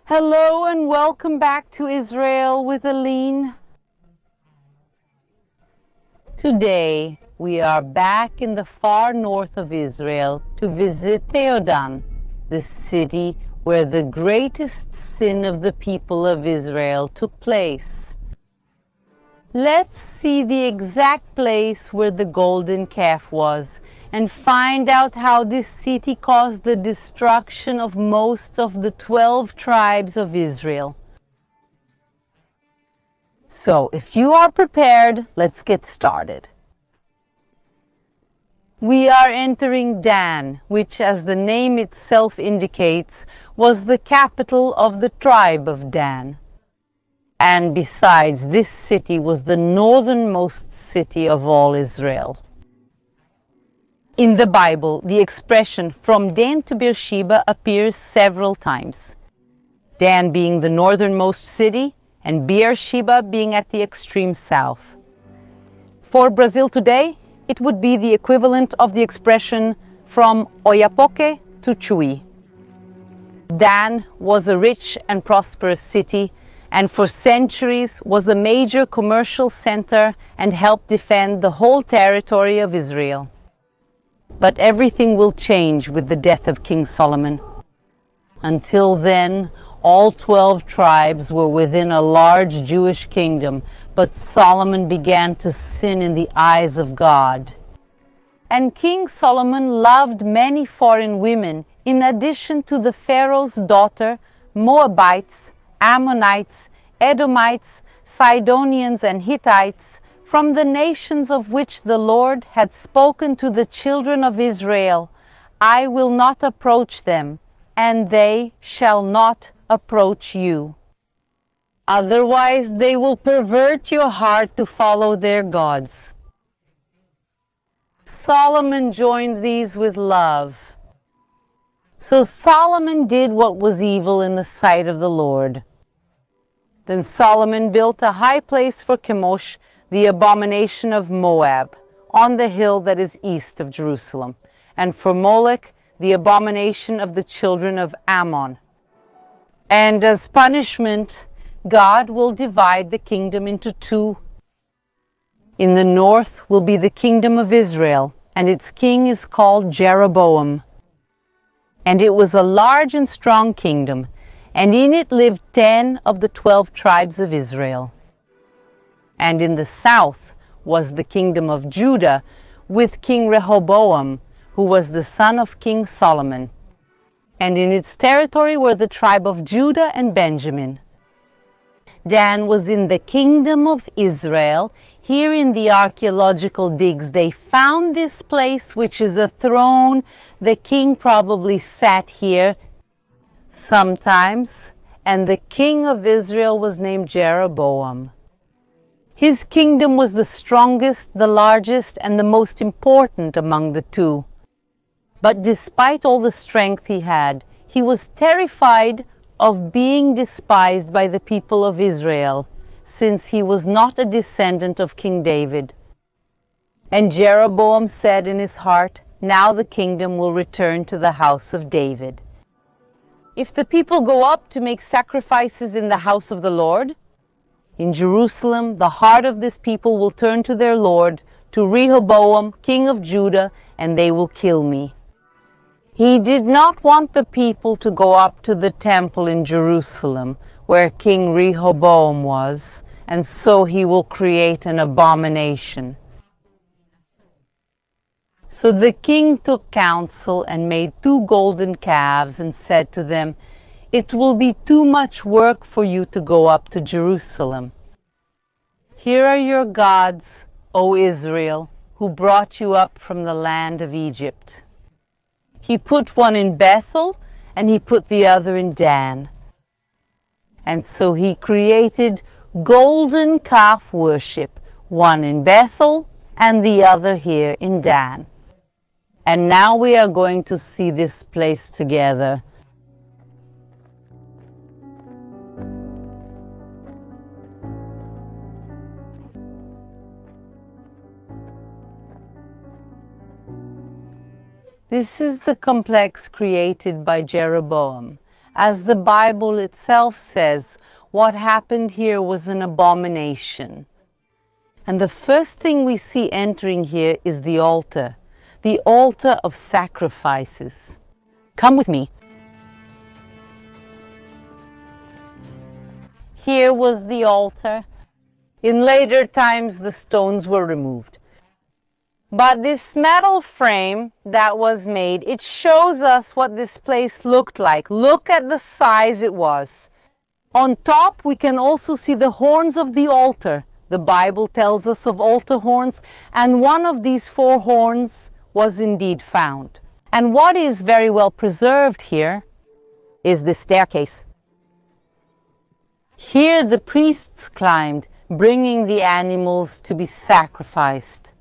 Hello and welcome back to Israel with Aline. Today we are back in the far north of Israel to visit Tel Dan, the city where the greatest sin of the people of Israel took place. Let's see the exact place where the golden calf was and find out how this city caused the destruction of most of the 12 tribes of Israel. So, if you are prepared, let's get started. We are entering Dan, which, as the name itself indicates, was the capital of the tribe of Dan. And besides, this city was the northernmost city of all Israel. In the Bible, the expression "from Dan to Beersheba" appears several times. Dan being the northernmost city, and Beersheba being at the extreme south. For Brazil today, it would be the equivalent of the expression "from Oiapoque to Chuí." Dan was a rich and prosperous city, and for centuries was a major commercial center and helped defend the whole territory of Israel. But everything will change with the death of King Solomon. Until then, all 12 tribes were within a large Jewish kingdom, but Solomon began to sin in the eyes of God. And King Solomon loved many foreign women, in addition to the Pharaoh's daughter, Moabites, Ammonites, Edomites, Sidonians, and Hittites, from the nations of which the Lord had spoken to the children of Israel, "I will not approach them, and they shall not approach you. Otherwise they will pervert your heart to follow their gods." Solomon joined these with love. So Solomon did what was evil in the sight of the Lord. Then Solomon built a high place for Chemosh, the abomination of Moab, on the hill that is east of Jerusalem, and for Molech, the abomination of the children of Ammon. And as punishment, God will divide the kingdom into two. In the north will be the kingdom of Israel, and its king is called Jeroboam. And it was a large and strong kingdom, and in it lived 10 of the 12 tribes of Israel. And in the south was the kingdom of Judah, with King Rehoboam, who was the son of King Solomon. And in its territory were the tribe of Judah and Benjamin. Dan was in the kingdom of Israel. Here in the archaeological digs they found this place, which is a throne. The king probably sat here sometimes, and the king of Israel was named Jeroboam. His kingdom was the strongest, the largest, and the most important among the two. But despite all the strength he had, he was terrified of being despised by the people of Israel, since he was not a descendant of King David. And Jeroboam said in his heart, "Now the kingdom will return to the house of David." If the people go up to make sacrifices in the house of the Lord, in Jerusalem, the heart of this people will turn to their Lord, to Rehoboam, king of Judah, and they will kill me. He did not want the people to go up to the temple in Jerusalem, where King Rehoboam was, and so he will create an abomination. So the king took counsel and made 2 golden calves and said to them, "It will be too much work for you to go up to Jerusalem. Here are your gods, O Israel, who brought you up from the land of Egypt." He put one in Bethel, and he put the other in Dan. And so he created golden calf worship, one in Bethel and the other here in Dan. And now we are going to see this place together. This is the complex created by Jeroboam, As the Bible itself says, what happened here was an abomination. And the first thing we see entering here is the altar of sacrifices. Come with me. Here was the altar. In later times, the stones were removed. But this metal frame that was made, it shows us what this place looked like. Look at the size it was. On top, we can also see the horns of the altar. The Bible tells us of altar horns, and one of these 4 horns was indeed found. And what is very well preserved here is the staircase. Here the priests climbed, bringing the animals to be sacrificed.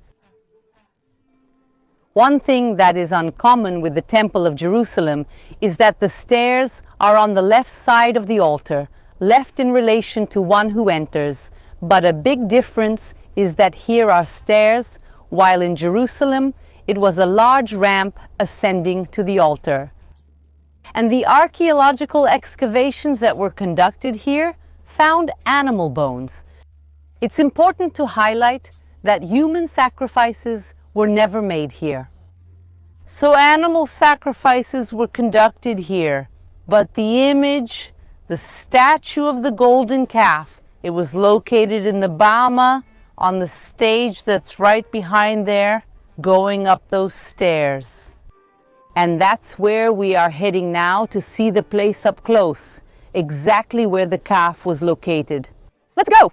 One thing that is uncommon with the Temple of Jerusalem is that the stairs are on the left side of the altar, left in relation to one who enters. But a big difference is that here are stairs, while in Jerusalem it was a large ramp ascending to the altar. And the archaeological excavations that were conducted here found animal bones. It's important to highlight that human sacrifices were never made here. So animal sacrifices were conducted here, but the image, the statue of the golden calf, it was located in the Bama on the stage that's right behind there, going up those stairs. And that's where we are heading now to see the place up close, exactly where the calf was located. Let's go!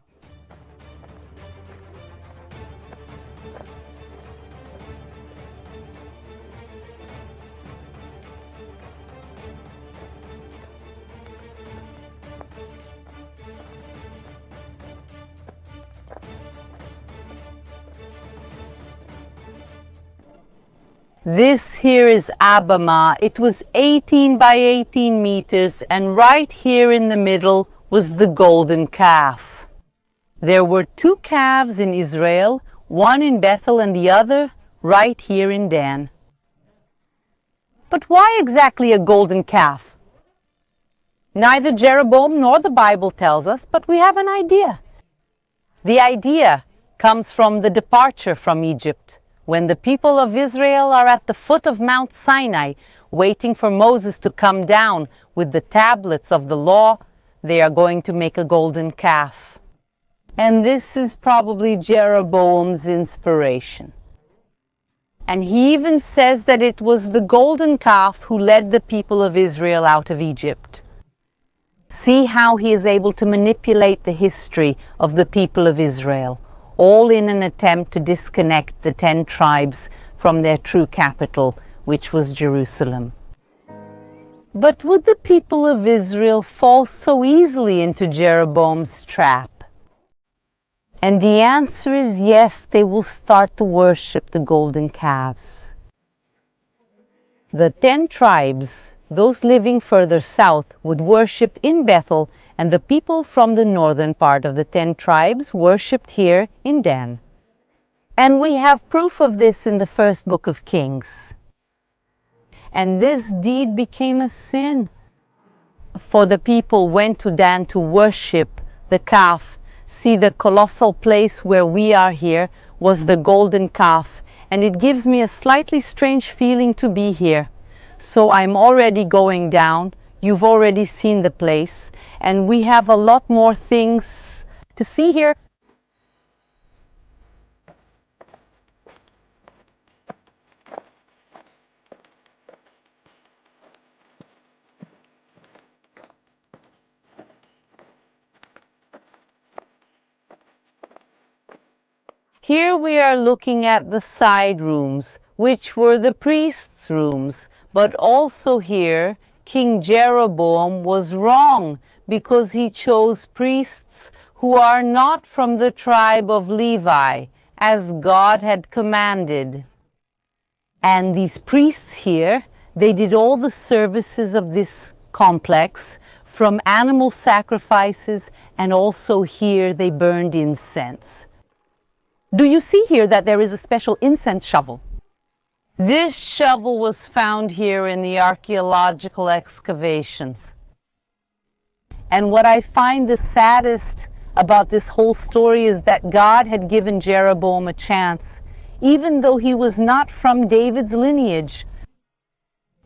This here is Abama. It was 18 by 18 meters, and right here in the middle was the golden calf. There were 2 calves in Israel, one in Bethel and the other right here in Dan. But why exactly a golden calf? Neither Jeroboam nor the Bible tells us, but we have an idea. The idea comes from the departure from Egypt. When the people of Israel are at the foot of Mount Sinai, waiting for Moses to come down with the tablets of the law, they are going to make a golden calf. And this is probably Jeroboam's inspiration. And he even says that it was the golden calf who led the people of Israel out of Egypt. See how he is able to manipulate the history of the people of Israel, all in an attempt to disconnect the 10 tribes from their true capital, which was Jerusalem. But would the people of Israel fall so easily into Jeroboam's trap? And the answer is yes, they will start to worship the golden calves. The 10 tribes, those living further south, would worship in Bethel, and the people from the northern part of the 10 tribes worshipped here in Dan. And we have proof of this in the first book of Kings. And this deed became a sin, for the people went to Dan to worship the calf. See, the colossal place where we are here was the golden calf, and it gives me a slightly strange feeling to be here. So I'm already going down. You've already seen the place, and we have a lot more things to see here. Here we are looking at the side rooms, which were the priests' rooms, but also here King Jeroboam was wrong because he chose priests who are not from the tribe of Levi, as God had commanded. And these priests here, they did all the services of this complex, from animal sacrifices, and also here they burned incense. Do you see here that there is a special incense shovel? This shovel was found here in the archaeological excavations. And what I find the saddest about this whole story is that God had given Jeroboam a chance, even though he was not from David's lineage.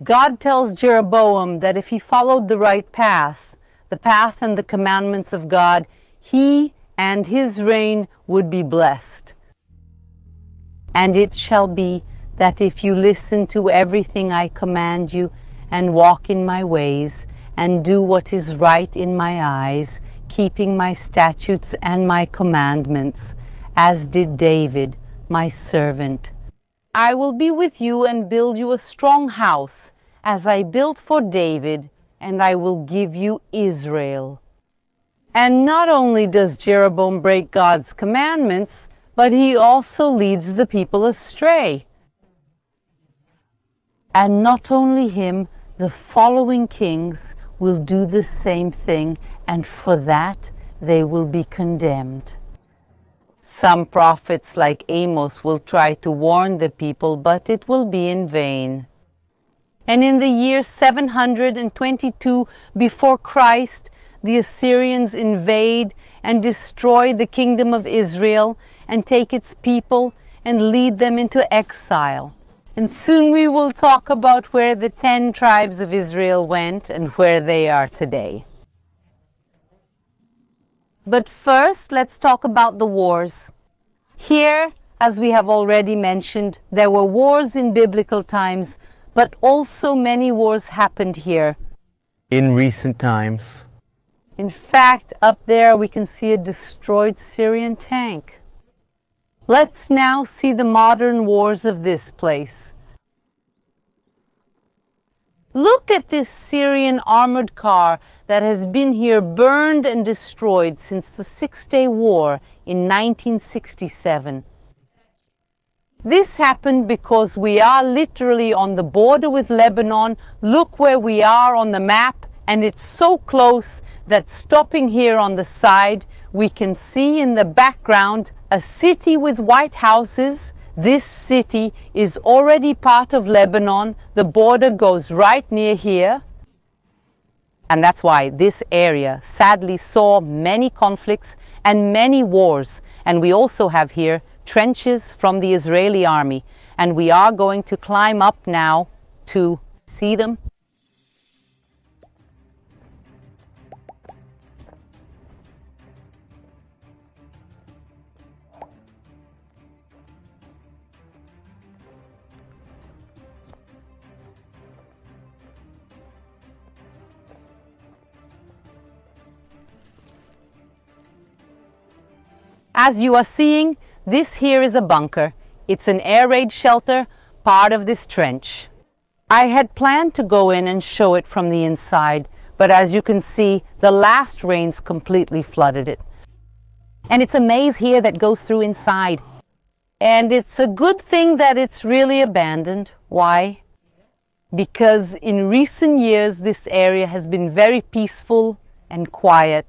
God tells Jeroboam that if he followed the right path, the path and the commandments of God, he and his reign would be blessed. And it shall be that if you listen to everything I command you, and walk in my ways, and do what is right in my eyes, keeping my statutes and my commandments, as did David, my servant, I will be with you and build you a strong house, as I built for David, and I will give you Israel. And not only does Jeroboam break God's commandments, but he also leads the people astray. And not only him, the following kings will do the same thing, and for that they will be condemned. Some prophets like Amos will try to warn the people, but it will be in vain. And in the year 722 before Christ, the Assyrians invade and destroy the kingdom of Israel and take its people and lead them into exile. And soon we will talk about where the 10 tribes of Israel went and where they are today. But first, let's talk about the wars. Here, as we have already mentioned, there were wars in biblical times, but also many wars happened here in recent times. In fact, up there we can see a destroyed Syrian tank. Let's now see the modern wars of this place. Look at this Syrian armored car that has been here burned and destroyed since the Six-Day War in 1967. This happened because we are literally on the border with Lebanon. Look where we are on the map, and it's so close that stopping here on the side, we can see in the background a city with white houses. This city is already part of Lebanon. The border goes right near here. And that's why this area sadly saw many conflicts and many wars. And we also have here trenches from the Israeli army. And we are going to climb up now to see them. As you are seeing, this here is a bunker. It's an air raid shelter, part of this trench. I had planned to go in and show it from the inside, but as you can see, the last rains completely flooded it. And it's a maze here that goes through inside. And it's a good thing that it's really abandoned. Why? Because in recent years, this area has been very peaceful and quiet.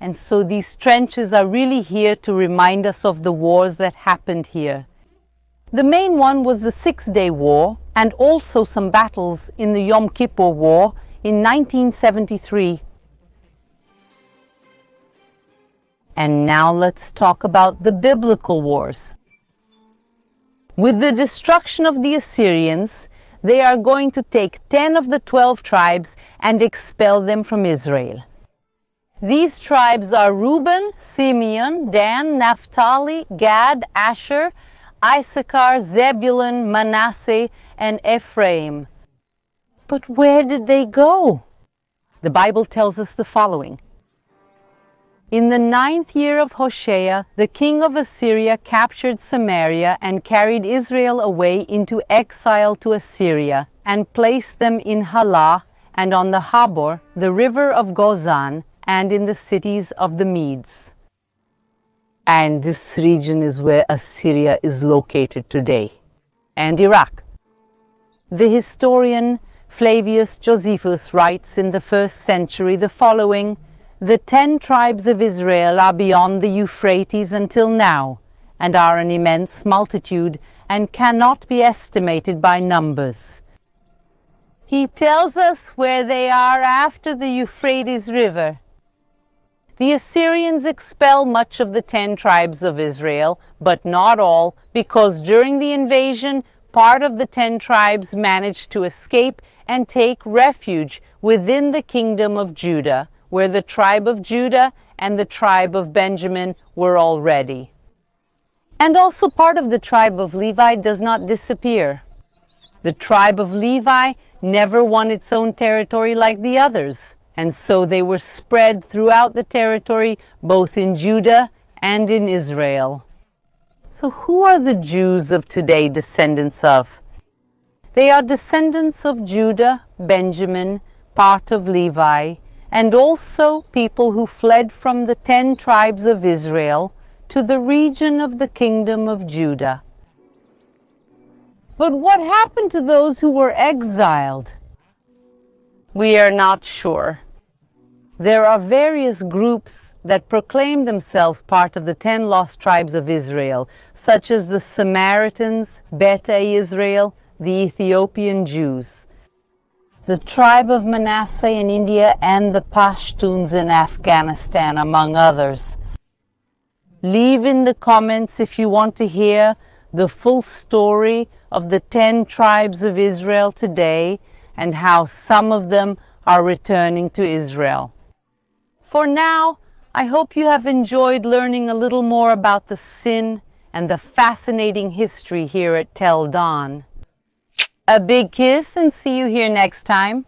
And so these trenches are really here to remind us of the wars that happened here. The main one was the Six-Day War, and also some battles in the Yom Kippur War in 1973. And now let's talk about the biblical wars. With the destruction of the Assyrians, they are going to take 10 of the 12 tribes and expel them from Israel. These tribes are Reuben, Simeon, Dan, Naphtali, Gad, Asher, Issachar, Zebulun, Manasseh, and Ephraim. But where did they go? The Bible tells us the following. In the 9th year of Hoshea, the king of Assyria captured Samaria and carried Israel away into exile to Assyria and placed them in Halah and on the Habor, the river of Gozan, and in the cities of the Medes. And this region is where Assyria is located today, and Iraq. The historian Flavius Josephus writes in the 1st century the following: "The 10 tribes of Israel are beyond the Euphrates until now, and are an immense multitude, and cannot be estimated by numbers." He tells us where they are after the Euphrates River. The Assyrians expel much of the 10 tribes of Israel, but not all, because during the invasion, part of the 10 tribes managed to escape and take refuge within the kingdom of Judah, where the tribe of Judah and the tribe of Benjamin were already. And also part of the tribe of Levi does not disappear. The tribe of Levi never won its own territory like the others, and so they were spread throughout the territory, both in Judah and in Israel. So who are the Jews of today descendants of? They are descendants of Judah, Benjamin, part of Levi, and also people who fled from the 10 tribes of Israel to the region of the kingdom of Judah. But what happened to those who were exiled? We are not sure. There are various groups that proclaim themselves part of the 10 lost tribes of Israel, such as the Samaritans, Beta Israel, the Ethiopian Jews, the tribe of Manasseh in India, and the Pashtuns in Afghanistan, among others. Leave in the comments if you want to hear the full story of the 10 tribes of Israel today and how some of them are returning to Israel. For now, I hope you have enjoyed learning a little more about the sin and the fascinating history here at Tel Dan. A big kiss and see you here next time.